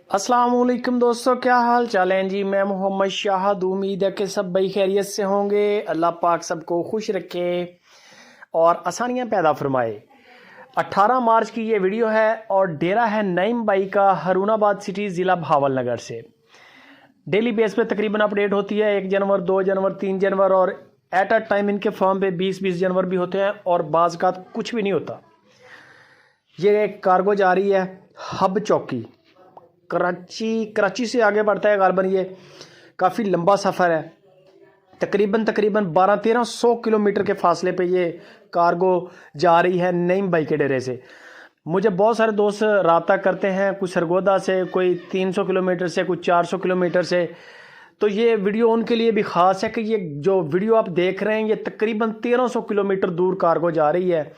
अस्सलाम वालेकुम दोस्तों, क्या हाल चाल है जी। मैं मोहम्मद शाहद, उम्मीद है कि सब भाई खैरियत से होंगे। अल्लाह पाक सबको खुश रखे और आसानियां पैदा फरमाए। 18 मार्च की ये वीडियो है और डेरा है नईम भाई का हारूनाबाद सिटी ज़िला भावलनगर से। डेली बेस पे तकरीबन अपडेट होती है 1 जनवरी, 2 जनवरी, 3 जनवरी और एट अ टाइम इनके फॉर्म पे 20 जनवरी भी होते हैं और बाज़ का कुछ भी नहीं होता। ये एक कार्गो जा रही है हब चौकी, कराची से आगे बढ़ता है गालबन। ये काफ़ी लंबा सफ़र है, तकरीबन 1200-1300 किलोमीटर के फासले पे ये कार्गो जा रही है नईम भाई के डेरे से। मुझे बहुत सारे दोस्त रब्ता करते हैं, कुछ सरगोदा से, कोई 300 किलोमीटर से, कुछ 400 किलोमीटर से। तो ये वीडियो उनके लिए भी ख़ास है कि ये जो वीडियो आप देख रहे हैं ये तकरीबन 1300 किलोमीटर दूर कार्गो जा रही है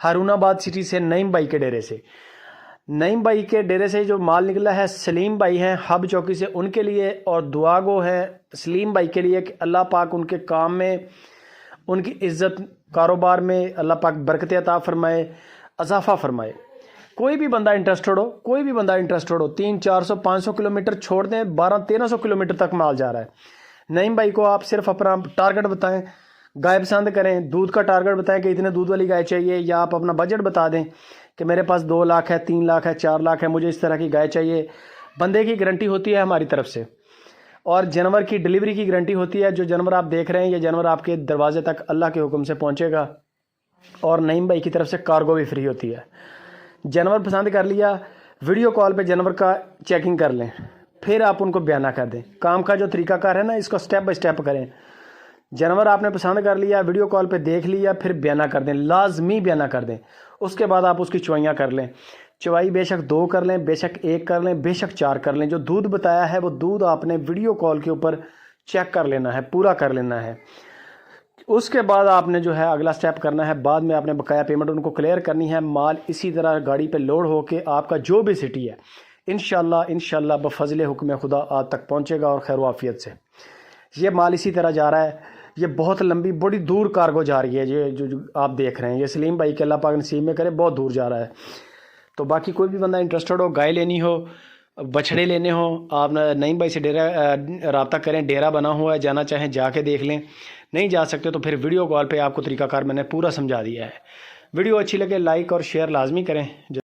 हारूनाबाद सिटी से नईम भाई के डेरे से। नईम भाई के डेरे से जो माल निकला है सलीम भाई हैं हब चौकी से, उनके लिए और दुआ गो है सलीम भाई के लिए कि अल्लाह पाक उनके काम में, उनकी इज़्ज़त कारोबार में अल्लाह पाक बरकत अता फरमाए, इजाफ़ा फरमाए। कोई भी बंदा इंटरेस्टेड हो, 300-400-500 किलोमीटर छोड़ दें, 1200-1300 किलोमीटर तक माल जा रहा है। नईम भाई को आप सिर्फ अपना टारगेट बताएं, गाय पसंद करें, दूध का टारगेट बताएं कि इतने दूध वाली गाय चाहिए, या आप अपना बजट बता दें कि मेरे पास 2 लाख है, 3 लाख है, 4 लाख है, मुझे इस तरह की गाय चाहिए। बंदे की गारंटी होती है हमारी तरफ से और जानवर की डिलीवरी की गारंटी होती है। जो जानवर आप देख रहे हैं ये जानवर आपके दरवाजे तक अल्लाह के हुक्म से पहुंचेगा और नईम भाई की तरफ से कार्गो भी फ्री होती है। जानवर पसंद कर लिया, वीडियो कॉल पे जानवर का चेकिंग कर लें, फिर आप उनको बयाना कर दें। काम का जो तरीकाकार है ना, इसको स्टेप बाय स्टेप करें। जानवर आपने पसंद कर लिया, वीडियो कॉल पे देख लिया, फिर बयाना कर दें, लाजमी बयाना कर दें। उसके बाद आप उसकी चवाइयाँ कर लें। चवाई बेशक 2 कर लें, बेशक 1 कर लें, बेशक 4 कर लें। जो दूध बताया है वो दूध आपने वीडियो कॉल के ऊपर चेक कर लेना है, पूरा कर लेना है। उसके बाद आपने जो है अगला स्टेप करना है, बाद में आपने बकाया पेमेंट उनको क्लियर करनी है। माल इसी तरह गाड़ी पे लोड होके आपका जो भी सिटी है इंशाल्लाह बफज़ल हुक्म खुदा आज तक पहुँचेगा और खैर आफियत से। ये माल इसी तरह जा रहा है। ये बहुत लंबी बड़ी दूर कार्गो जा रही है। ये जो आप देख रहे हैं ये सलीम भाई के अल्लाह पाक नसीब में करे, बहुत दूर जा रहा है। तो बाकी कोई भी बंदा इंटरेस्टेड हो, गाय लेनी हो, बछड़े लेने हो, आप नईम भाई से रब्ता करें। डेरा बना हुआ है, जाना चाहें जाके देख लें, नहीं जा सकते तो फिर वीडियो कॉल पे आपको तरीकाकार मैंने पूरा समझा दिया है। वीडियो अच्छी लगे लाइक और शेयर लाजमी करें।